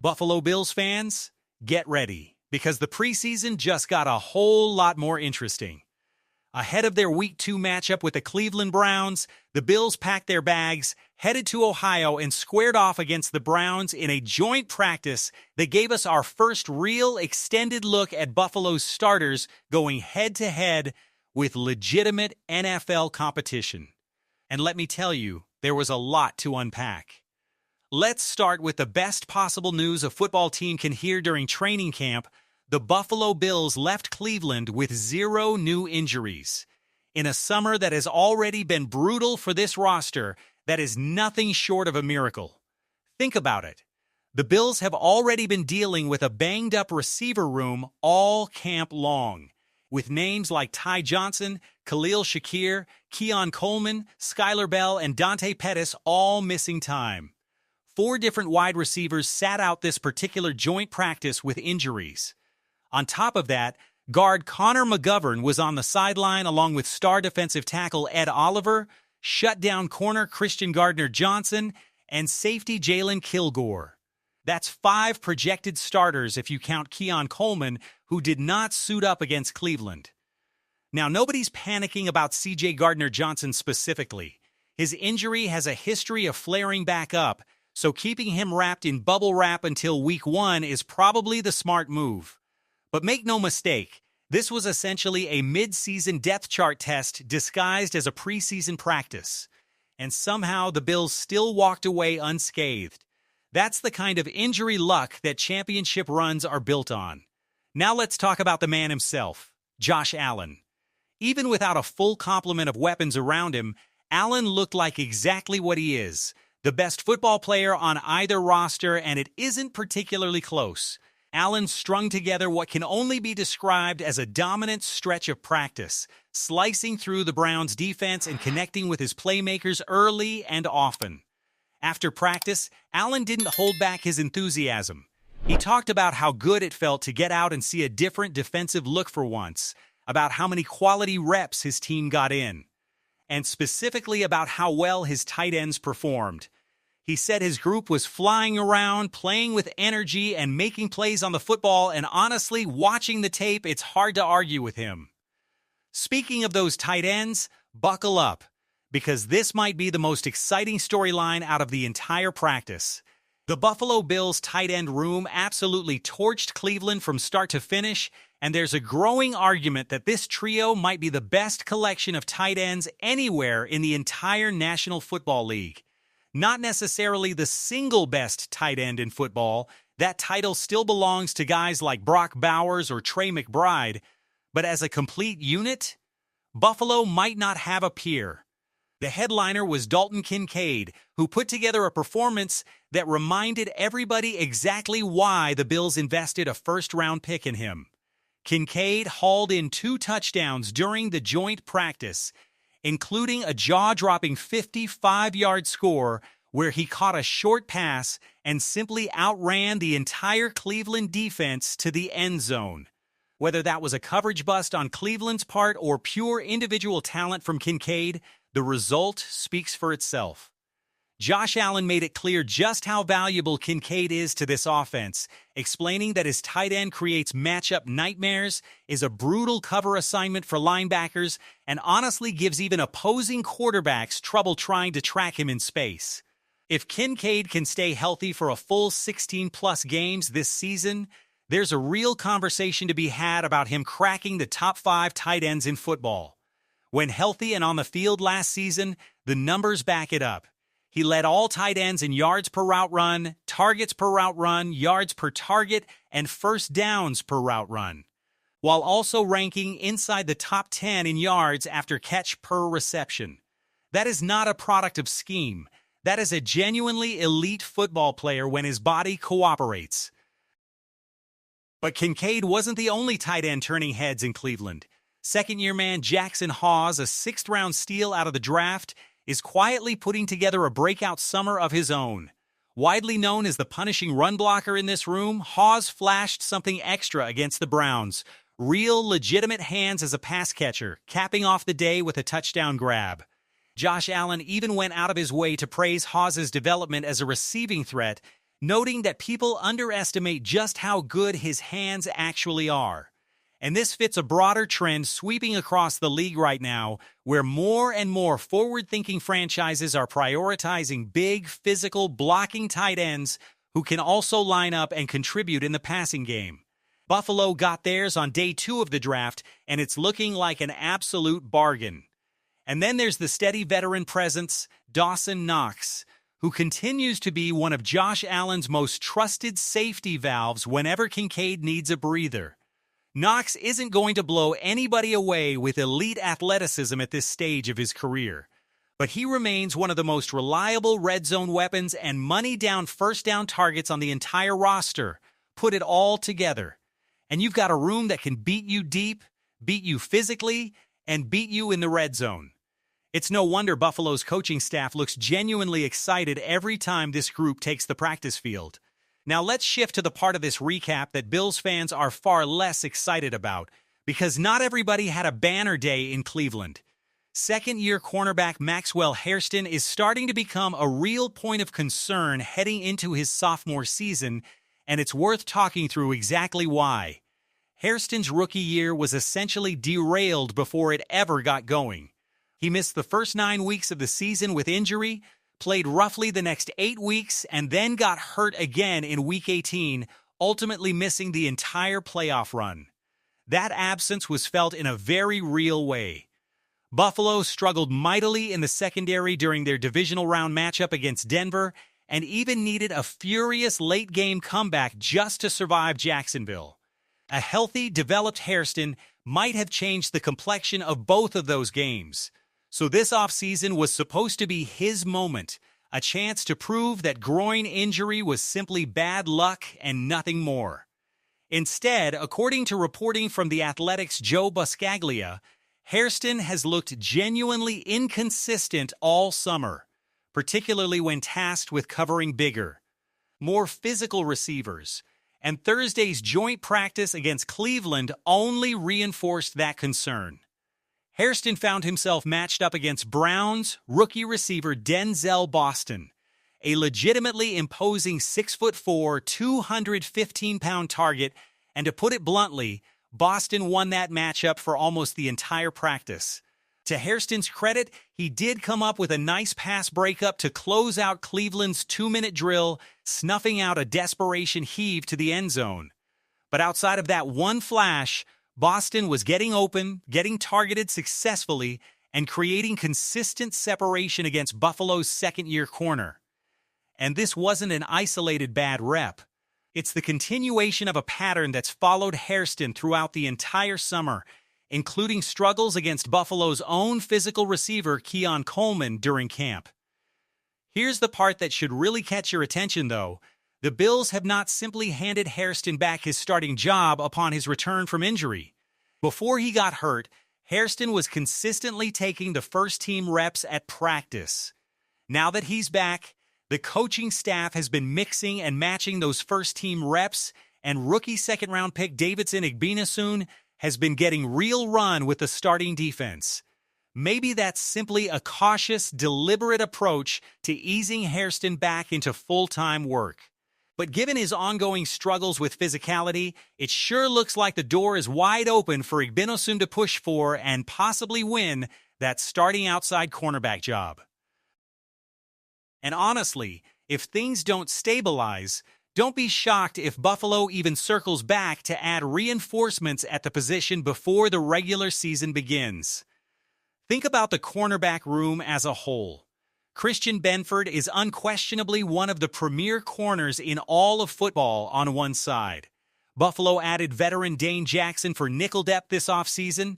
Buffalo Bills fans, get ready, because the preseason just got a whole lot more interesting. Ahead of their Week 2 matchup with the Cleveland Browns, the Bills packed their bags, headed to Ohio, and squared off against the Browns in a joint practice that gave us our first real extended look at Buffalo's starters going head-to-head with legitimate NFL competition. And let me tell you, there was a lot to unpack. Let's start with the best possible news a football team can hear during training camp. The Buffalo Bills left Cleveland with 0 new injuries. In a summer that has already been brutal for this roster, that is nothing short of a miracle. Think about it. The Bills have already been dealing with a banged-up receiver room all camp long, with names like Ty Johnson, Khalil Shakir, Keon Coleman, Skylar Bell, and Dante Pettis all missing time. 4 different wide receivers sat out this particular joint practice with injuries. On top of that, guard Connor McGovern was on the sideline along with star defensive tackle Ed Oliver, shutdown corner Christian Gardner-Johnson, and safety Jalen Kilgore. That's 5 projected starters if you count Keon Coleman, who did not suit up against Cleveland. Now, nobody's panicking about C.J. Gardner-Johnson specifically. His injury has a history of flaring back up, so keeping him wrapped in bubble wrap until Week 1 is probably the smart move. But make no mistake, this was essentially a mid-season depth chart test disguised as a preseason practice. And somehow the Bills still walked away unscathed. That's the kind of injury luck that championship runs are built on. Now let's talk about the man himself, Josh Allen. Even without a full complement of weapons around him, Allen looked like exactly what he is, the best football player on either roster, and it isn't particularly close. Allen strung together what can only be described as a dominant stretch of practice, slicing through the Browns' defense and connecting with his playmakers early and often. After practice, Allen didn't hold back his enthusiasm. He talked about how good it felt to get out and see a different defensive look for once, about how many quality reps his team got in, and specifically about how well his tight ends performed. He said his group was flying around, playing with energy, and making plays on the football, and honestly, watching the tape, it's hard to argue with him. Speaking of those tight ends, buckle up, because this might be the most exciting storyline out of the entire practice. The Buffalo Bills tight end room absolutely torched Cleveland from start to finish, and there's a growing argument that this trio might be the best collection of tight ends anywhere in the entire National Football League. Not necessarily the single best tight end in football. That title still belongs to guys like Brock Bowers or Trey McBride. But as a complete unit, Buffalo might not have a peer. The headliner was Dalton Kincaid, who put together a performance that reminded everybody exactly why the Bills invested a first-round pick in him. Kincaid hauled in 2 touchdowns during the joint practice, including a jaw-dropping 55-yard score where he caught a short pass and simply outran the entire Cleveland defense to the end zone. Whether that was a coverage bust on Cleveland's part or pure individual talent from Kincaid, the result speaks for itself. Josh Allen made it clear just how valuable Kincaid is to this offense, explaining that his tight end creates matchup nightmares, is a brutal cover assignment for linebackers, and honestly gives even opposing quarterbacks trouble trying to track him in space. If Kincaid can stay healthy for a full 16-plus games this season, there's a real conversation to be had about him cracking the top 5 tight ends in football. When healthy and on the field last season, the numbers back it up. He led all tight ends in yards per route run, targets per route run, yards per target, and first downs per route run, while also ranking inside the top 10 in yards after catch per reception. That is not a product of scheme. That is a genuinely elite football player when his body cooperates. But Kincaid wasn't the only tight end turning heads in Cleveland. Second-year man Jackson Hawes, a 6th-round steal out of the draft, is quietly putting together a breakout summer of his own. Widely known as the punishing run blocker in this room, Hawes flashed something extra against the Browns. Real, legitimate hands as a pass catcher, capping off the day with a touchdown grab. Josh Allen even went out of his way to praise Hawes' development as a receiving threat, noting that people underestimate just how good his hands actually are. And this fits a broader trend sweeping across the league right now, where more and more forward-thinking franchises are prioritizing big, physical, blocking tight ends who can also line up and contribute in the passing game. Buffalo got theirs on day 2 of the draft, and it's looking like an absolute bargain. And then there's the steady veteran presence, Dawson Knox, who continues to be one of Josh Allen's most trusted safety valves whenever Kincaid needs a breather. Knox isn't going to blow anybody away with elite athleticism at this stage of his career, but he remains one of the most reliable red zone weapons and money-down first-down targets on the entire roster. Put it all together, and you've got a room that can beat you deep, beat you physically, and beat you in the red zone. It's no wonder Buffalo's coaching staff looks genuinely excited every time this group takes the practice field. Now let's shift to the part of this recap that Bills fans are far less excited about, because not everybody had a banner day in Cleveland. Second-year cornerback Maxwell Hairston is starting to become a real point of concern heading into his sophomore season, and it's worth talking through exactly why. Hairston's rookie year was essentially derailed before it ever got going. He missed the first 9 weeks of the season with injury, played roughly the next 8 weeks, and then got hurt again in Week 18, ultimately missing the entire playoff run. That absence was felt in a very real way. Buffalo struggled mightily in the secondary during their divisional round matchup against Denver, and even needed a furious late-game comeback just to survive Jacksonville. A healthy, developed Hairston might have changed the complexion of both of those games. So this offseason was supposed to be his moment, a chance to prove that groin injury was simply bad luck and nothing more. Instead, according to reporting from The Athletic's Joe Buscaglia, Hairston has looked genuinely inconsistent all summer, particularly when tasked with covering bigger, more physical receivers, and Thursday's joint practice against Cleveland only reinforced that concern. Hairston found himself matched up against Browns rookie receiver Denzel Boston, a legitimately imposing 6'4", 215-pound target, and to put it bluntly, Boston won that matchup for almost the entire practice. To Hairston's credit, he did come up with a nice pass breakup to close out Cleveland's 2-minute drill, snuffing out a desperation heave to the end zone. But outside of that one flash, Boston was getting open, getting targeted successfully, and creating consistent separation against Buffalo's second-year corner. And this wasn't an isolated bad rep. It's the continuation of a pattern that's followed Hairston throughout the entire summer, including struggles against Buffalo's own physical receiver Keon Coleman during camp. Here's the part that should really catch your attention, though. The Bills have not simply handed Hairston back his starting job upon his return from injury. Before he got hurt, Hairston was consistently taking the first-team reps at practice. Now that he's back, the coaching staff has been mixing and matching those first-team reps, and rookie second-round pick Davidson Igbenasoon has been getting real run with the starting defense. Maybe that's simply a cautious, deliberate approach to easing Hairston back into full-time work. But given his ongoing struggles with physicality, it sure looks like the door is wide open for Igbenasoon to push for and possibly win that starting outside cornerback job. And honestly, if things don't stabilize, don't be shocked if Buffalo even circles back to add reinforcements at the position before the regular season begins. Think about the cornerback room as a whole. Christian Benford is unquestionably one of the premier corners in all of football on one side. Buffalo added veteran Dane Jackson for nickel depth this offseason,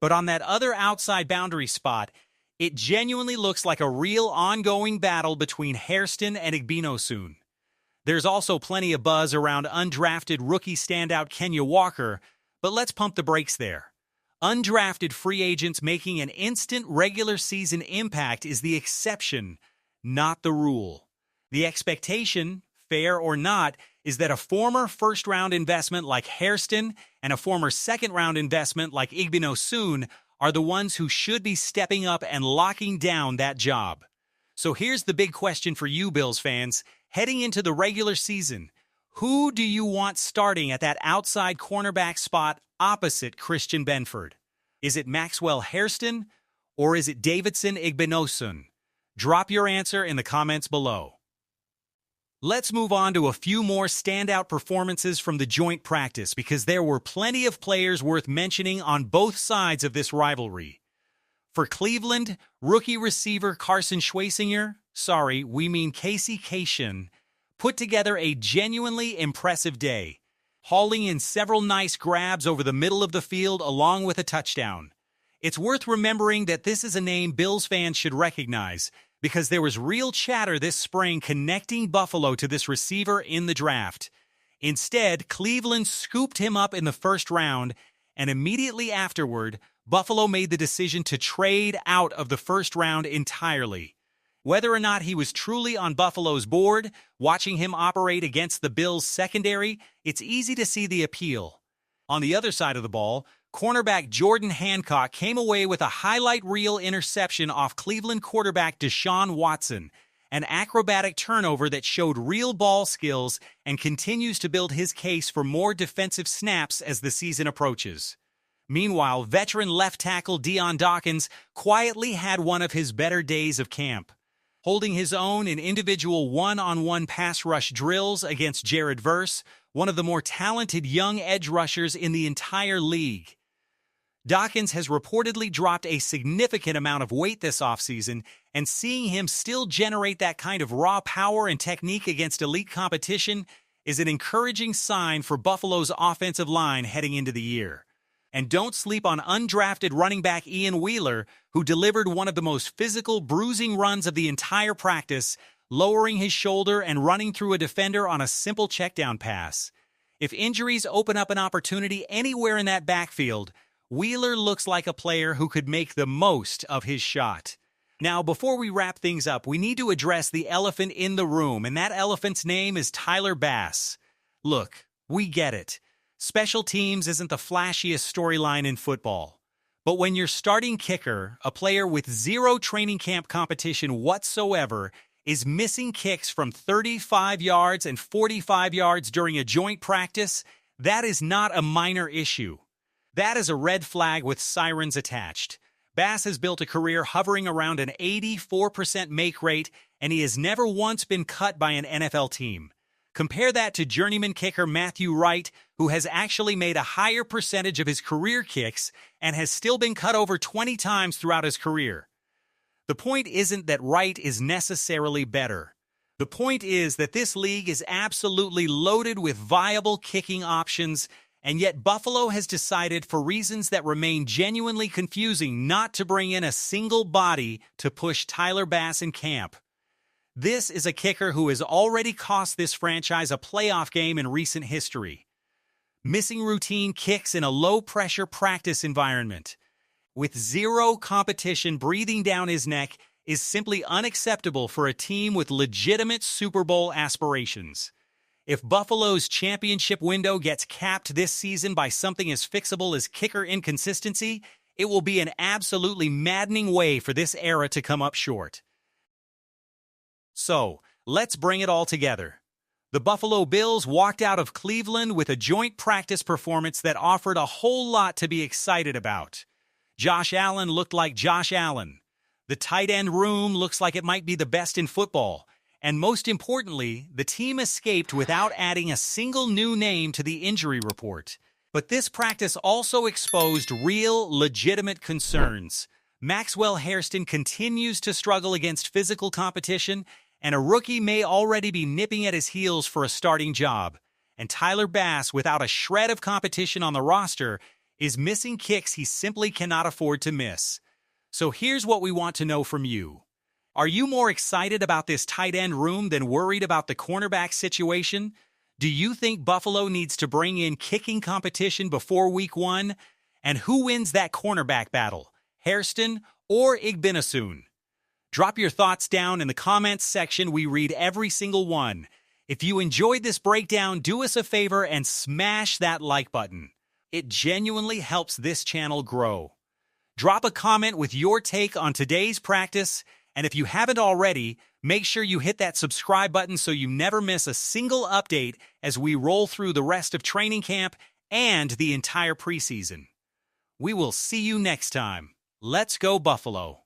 but on that other outside boundary spot, it genuinely looks like a real ongoing battle between Hairston and Igbenasoon. There's also plenty of buzz around undrafted rookie standout Kenya Walker, but let's pump the brakes there. Undrafted free agents making an instant regular season impact is the exception, not the rule. The expectation, fair or not, is that a former first-round investment like Hairston and a former second-round investment like Igbenasoon are the ones who should be stepping up and locking down that job. So here's the big question for you, Bills fans. Heading into the regular season, who do you want starting at that outside cornerback spot opposite Christian Benford? Is it Maxwell Hairston or is it Davidson Igbinosun? Drop your answer in the comments below. Let's move on to a few more standout performances from the joint practice because there were plenty of players worth mentioning on both sides of this rivalry. For Cleveland, rookie receiver Carson Schwesinger, Casey Kashian, put together a genuinely impressive day, hauling in several nice grabs over the middle of the field along with a touchdown. It's worth remembering that this is a name Bills fans should recognize because there was real chatter this spring connecting Buffalo to this receiver in the draft. Instead, Cleveland scooped him up in the first round, and immediately afterward, Buffalo made the decision to trade out of the first round entirely. Whether or not he was truly on Buffalo's board, watching him operate against the Bills' secondary, it's easy to see the appeal. On the other side of the ball, cornerback Jordan Hancock came away with a highlight reel interception off Cleveland quarterback Deshaun Watson, an acrobatic turnover that showed real ball skills and continues to build his case for more defensive snaps as the season approaches. Meanwhile, veteran left tackle Dion Dawkins quietly had one of his better days of camp, holding his own in individual one-on-one pass rush drills against Jared Verse, one of the more talented young edge rushers in the entire league. Dawkins has reportedly dropped a significant amount of weight this offseason, and seeing him still generate that kind of raw power and technique against elite competition is an encouraging sign for Buffalo's offensive line heading into the year. And don't sleep on undrafted running back Ian Wheeler, who delivered one of the most physical, bruising runs of the entire practice, lowering his shoulder and running through a defender on a simple checkdown pass. If injuries open up an opportunity anywhere in that backfield, Wheeler looks like a player who could make the most of his shot. Now, before we wrap things up, we need to address the elephant in the room, and that elephant's name is Tyler Bass. Look, we get it. Special teams isn't the flashiest storyline in football. But when your starting kicker, a player with zero training camp competition whatsoever, is missing kicks from 35 yards and 45 yards during a joint practice, that is not a minor issue. That is a red flag with sirens attached. Bass has built a career hovering around an 84% make rate, and he has never once been cut by an NFL team. Compare that to journeyman kicker Matthew Wright, who has actually made a higher percentage of his career kicks and has still been cut over 20 times throughout his career. The point isn't that Wright is necessarily better. The point is that this league is absolutely loaded with viable kicking options, and yet Buffalo has decided, for reasons that remain genuinely confusing, not to bring in a single body to push Tyler Bass in camp. This is a kicker who has already cost this franchise a playoff game in recent history. Missing routine kicks in a low-pressure practice environment, with zero competition breathing down his neck, is simply unacceptable for a team with legitimate Super Bowl aspirations. If Buffalo's championship window gets capped this season by something as fixable as kicker inconsistency, it will be an absolutely maddening way for this era to come up short. So, let's bring it all together. The Buffalo Bills walked out of Cleveland with a joint practice performance that offered a whole lot to be excited about. Josh Allen looked like Josh Allen. The tight end room looks like it might be the best in football. And most importantly, the team escaped without adding a single new name to the injury report. But this practice also exposed real, legitimate concerns. Maxwell Hairston continues to struggle against physical competition, and a rookie may already be nipping at his heels for a starting job. And Tyler Bass, without a shred of competition on the roster, is missing kicks he simply cannot afford to miss. So here's what we want to know from you. Are you more excited about this tight end room than worried about the cornerback situation? Do you think Buffalo needs to bring in kicking competition before Week 1? And who wins that cornerback battle, Hairston or Igbinosun? Drop your thoughts down in the comments section. We read every single one. If you enjoyed this breakdown, do us a favor and smash that like button. It genuinely helps this channel grow. Drop a comment with your take on today's practice, And if you haven't already, make sure you hit that subscribe button so you never miss a single update as we roll through the rest of training camp and the entire preseason. We will see you next time. Let's go Buffalo!